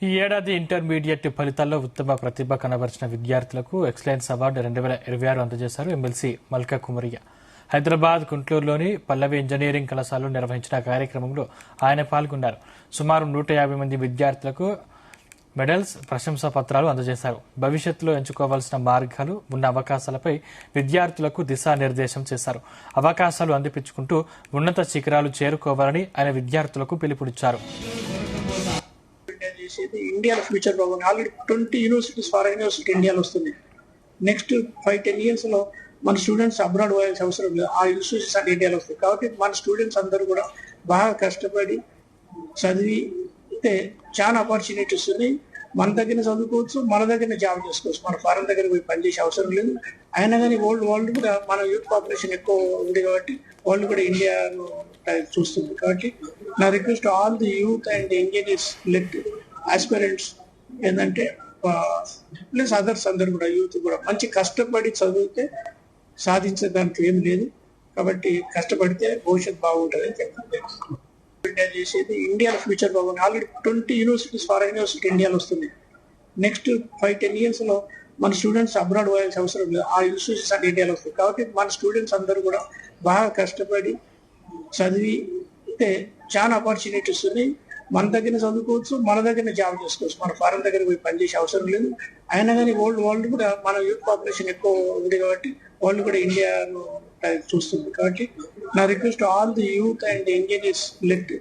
ఈ ఏడాది ఇంటర్మీడియట్ ఫలితాల్లో ఉత్తమ ప్రతిభ కనబరిచిన విద్యార్థులకు ఎక్సలెన్స్ అవార్డు 2026 అందజేశారు ఎమ్మెల్సీ మల్కా కుమరియా. హైదరాబాద్ గుంటూరులోని పల్లవి ఇంజనీరింగ్ కళాశాలలో నిర్వహించిన కార్యక్రమంలో ఆయన పాల్గొన్నారు. సుమారు 150 మంది విద్యార్థులకు మెడల్స్, ప్రశంసా పత్రాలు అందజేశారు. భవిష్యత్తులో ఎంచుకోవాల్సిన మార్గాలు, ఉన్న అవకాశాలపై విద్యార్థులకు దిశానిర్దేశం చేశారు. అవకాశాలు అందిపించుకుంటూ ఉన్నత శిఖరాలు చేరుకోవాలని ఆయన విద్యార్థులకు పిలుపునిచ్చారు. ఇండియాలో ఫ్యూచర్ బాగుంది. ఆల్రెడీ 20 యూనివర్సిటీస్, ఫారెన్ యూనివర్సిటీ ఇండియాలో వస్తుంది. నెక్స్ట్ 5-10 years లో మన స్టూడెంట్స్ అబ్రాడ్ పోయాల్సిన అవసరం లేదు. ఆ యూనివర్సిటీస్ అన్ని ఇండియాలో వస్తాయి. కాబట్టి మన స్టూడెంట్స్ అందరూ కూడా బాగా కష్టపడి చదివి చాలా ఆపర్చునిటీస్ ఉన్నాయి. మన దగ్గర చదువుకోవచ్చు, మన దగ్గర జాబ్ చేసుకోవచ్చు. మన ఫారెన్ దగ్గర పోయి పనిచేసే అవసరం లేదు. అయినా కానీ వరల్డ్ కూడా మన యూత్ పాపులేషన్ ఎక్కువ ఉంది కాబట్టి వరల్డ్ కూడా ఇండియాను చూస్తుంది. కాబట్టి నా request all the youth and engineers let aspirants ఏంటంటే ప్లస్ అదర్స్ అందరు కూడా యూత్ కూడా మంచి కష్టపడి చదివితే సాధించడానికి ఏం లేదు. కాబట్టి కష్టపడితే భవిష్యత్ బాగుంటుంది అని చెప్తాను. చేసేది ఇండియాలో ఫ్యూచర్ బాగుంది. ఆల్రెడీ 20 యూనివర్సిటీస్, ఫారెన్ యూనివర్సిటీ ఇండియాలో వస్తుంది. నెక్స్ట్ 5-10 years లో మన స్టూడెంట్స్ అబ్రాడ్ పోయాల్సిన అవసరం లేదు. ఆ యూనివర్సిటీస్ అన్ని ఇండియాలో వస్తాయి. కాబట్టి మన స్టూడెంట్స్ అందరూ కూడా బాగా కష్టపడి చదివి చాలా ఆపర్చునిటీస్ ఉన్నాయి. మన దగ్గర చదువుకోవచ్చు, మన దగ్గర జాబ్ చేసుకోవచ్చు. మన ఫారెన్ దగ్గర పోయి పనిచేసే అవసరం లేదు. అయినా కానీ వరల్డ్ కూడా మన యూత్ పాపులేషన్ ఎక్కువ ఉంది కాబట్టి వరల్డ్ కూడా ఇండియాను చూస్తుంది. కాబట్టి నా request all the youth and engineers let